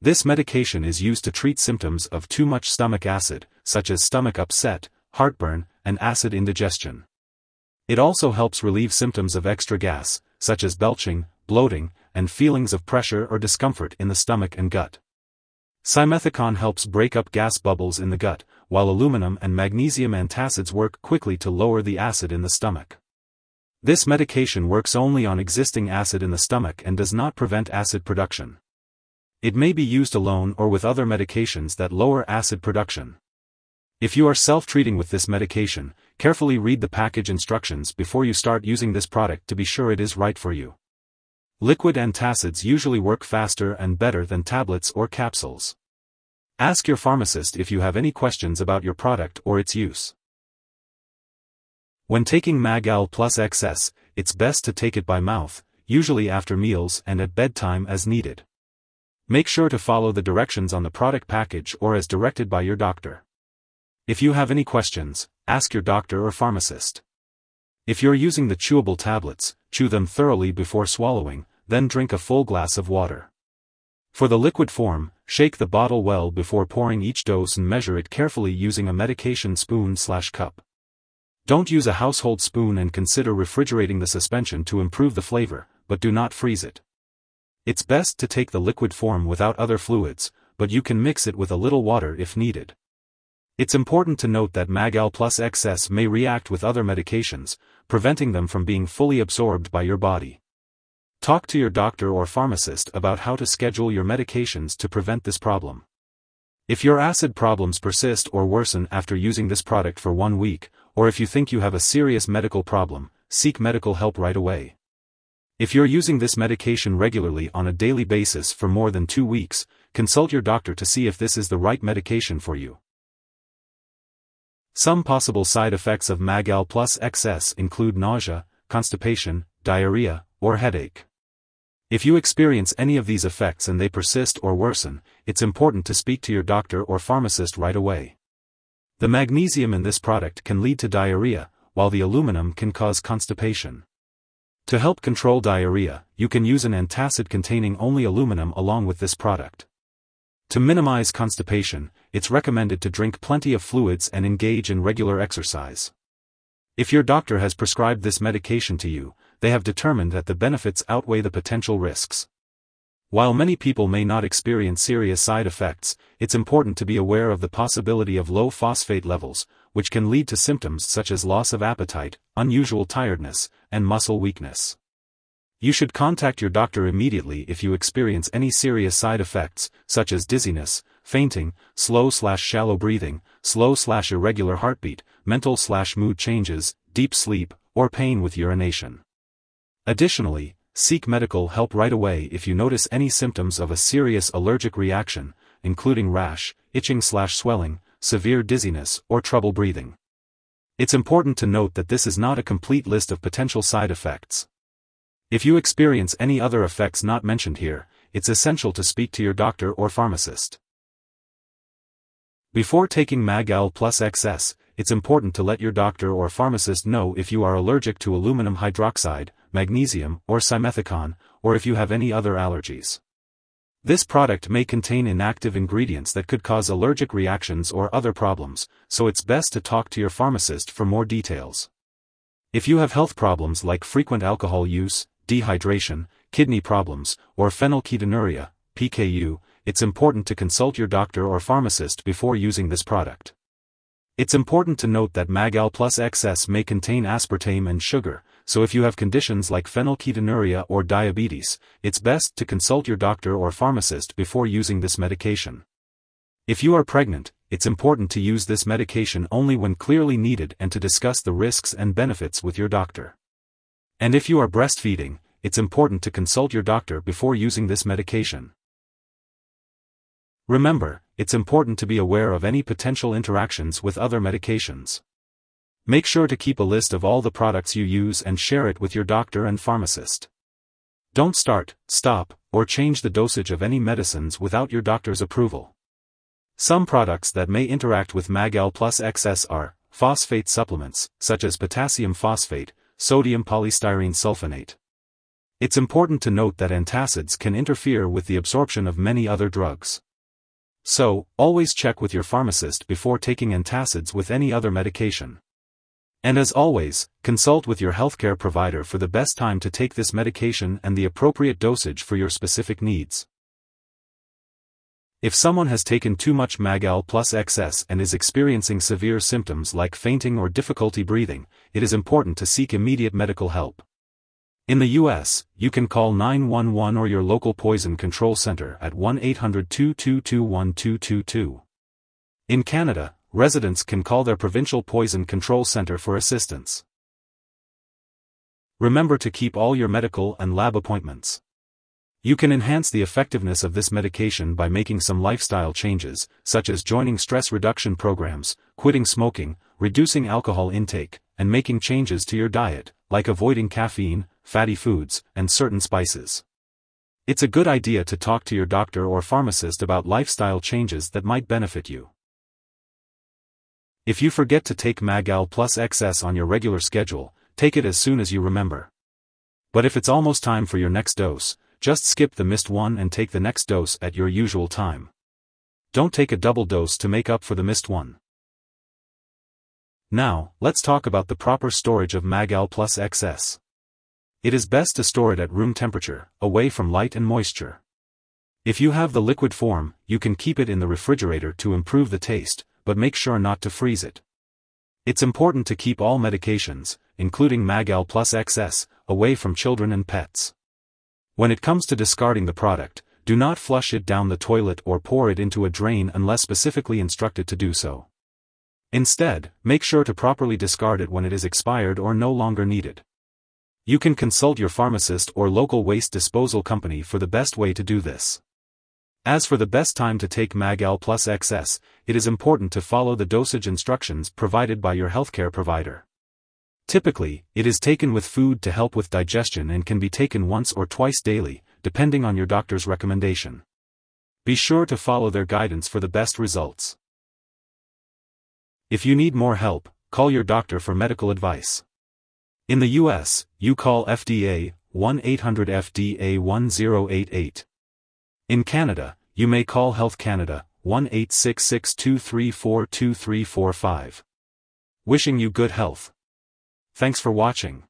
This medication is used to treat symptoms of too much stomach acid, such as stomach upset, heartburn, and acid indigestion. It also helps relieve symptoms of extra gas, such as belching, bloating, and feelings of pressure or discomfort in the stomach and gut. Simethicone helps break up gas bubbles in the gut, while aluminum and magnesium antacids work quickly to lower the acid in the stomach. This medication works only on existing acid in the stomach and does not prevent acid production. It may be used alone or with other medications that lower acid production. If you are self-treating with this medication, carefully read the package instructions before you start using this product to be sure it is right for you. Liquid antacids usually work faster and better than tablets or capsules. Ask your pharmacist if you have any questions about your product or its use. When taking Mag-L Plus XS, it's best to take it by mouth, usually after meals and at bedtime as needed. Make sure to follow the directions on the product package or as directed by your doctor. If you have any questions, ask your doctor or pharmacist. If you're using the chewable tablets, chew them thoroughly before swallowing, then drink a full glass of water. For the liquid form, shake the bottle well before pouring each dose and measure it carefully using a medication spoon/cup. Don't use a household spoon and consider refrigerating the suspension to improve the flavor, but do not freeze it. It's best to take the liquid form without other fluids, but you can mix it with a little water if needed. It's important to note that Mag-L Plus XS may react with other medications, preventing them from being fully absorbed by your body. Talk to your doctor or pharmacist about how to schedule your medications to prevent this problem. If your acid problems persist or worsen after using this product for 1 week, or if you think you have a serious medical problem, seek medical help right away. If you're using this medication regularly on a daily basis for more than 2 weeks, consult your doctor to see if this is the right medication for you. Some possible side effects of Mag-L Plus XS include nausea, constipation, diarrhea, or headache. If you experience any of these effects and they persist or worsen, it's important to speak to your doctor or pharmacist right away. The magnesium in this product can lead to diarrhea, while the aluminum can cause constipation. To help control diarrhea, you can use an antacid containing only aluminum along with this product. To minimize constipation, it's recommended to drink plenty of fluids and engage in regular exercise. If your doctor has prescribed this medication to you, they have determined that the benefits outweigh the potential risks. While many people may not experience serious side effects, it's important to be aware of the possibility of low phosphate levels, which can lead to symptoms such as loss of appetite, unusual tiredness, and muscle weakness. You should contact your doctor immediately if you experience any serious side effects, such as dizziness, fainting, slow/shallow breathing, slow/irregular heartbeat, mental/mood changes, deep sleep, or pain with urination. Additionally, seek medical help right away if you notice any symptoms of a serious allergic reaction, including rash, itching/swelling, severe dizziness, or trouble breathing. It's important to note that this is not a complete list of potential side effects. If you experience any other effects not mentioned here, it's essential to speak to your doctor or pharmacist. Before taking Mag-L Plus XS, it's important to let your doctor or pharmacist know if you are allergic to aluminum hydroxide, magnesium, or simethicone, or if you have any other allergies. This product may contain inactive ingredients that could cause allergic reactions or other problems, so it's best to talk to your pharmacist for more details. If you have health problems like frequent alcohol use, dehydration, kidney problems, or phenylketonuria, PKU, it's important to consult your doctor or pharmacist before using this product. It's important to note that Mag-L Plus XS may contain aspartame and sugar, so if you have conditions like phenylketonuria or diabetes, it's best to consult your doctor or pharmacist before using this medication. If you are pregnant, it's important to use this medication only when clearly needed and to discuss the risks and benefits with your doctor. And if you are breastfeeding, it's important to consult your doctor before using this medication. Remember, it's important to be aware of any potential interactions with other medications. Make sure to keep a list of all the products you use and share it with your doctor and pharmacist. Don't start, stop, or change the dosage of any medicines without your doctor's approval. Some products that may interact with Mag-L Plus XS are phosphate supplements, such as potassium phosphate, sodium polystyrene sulfonate. It's important to note that antacids can interfere with the absorption of many other drugs. So, always check with your pharmacist before taking antacids with any other medication. And as always, consult with your healthcare provider for the best time to take this medication and the appropriate dosage for your specific needs. If someone has taken too much Magal plus XS and is experiencing severe symptoms like fainting or difficulty breathing, it is important to seek immediate medical help. In the US, you can call 911 or your local poison control center at 1-800-222-1222. In Canada, residents can call their provincial poison control center for assistance. Remember to keep all your medical and lab appointments. You can enhance the effectiveness of this medication by making some lifestyle changes, such as joining stress reduction programs, quitting smoking, reducing alcohol intake, and making changes to your diet, like avoiding caffeine, fatty foods, and certain spices. It's a good idea to talk to your doctor or pharmacist about lifestyle changes that might benefit you. If you forget to take Magal plus XS on your regular schedule, take it as soon as you remember. But if it's almost time for your next dose, just skip the missed one and take the next dose at your usual time. Don't take a double dose to make up for the missed one. Now, let's talk about the proper storage of Magal plus XS. It is best to store it at room temperature, away from light and moisture. If you have the liquid form, you can keep it in the refrigerator to improve the taste, but make sure not to freeze it. It's important to keep all medications, including Magal plus XS, away from children and pets. When it comes to discarding the product, do not flush it down the toilet or pour it into a drain unless specifically instructed to do so. Instead, make sure to properly discard it when it is expired or no longer needed. You can consult your pharmacist or local waste disposal company for the best way to do this. As for the best time to take Magal plus XS, it is important to follow the dosage instructions provided by your healthcare provider. Typically, it is taken with food to help with digestion and can be taken once or twice daily, depending on your doctor's recommendation. Be sure to follow their guidance for the best results. If you need more help, call your doctor for medical advice. In the US, you call FDA, 1-800-FDA-1088. In Canada, you may call Health Canada, 1-866-234-2345. Wishing you good health. Thanks for watching.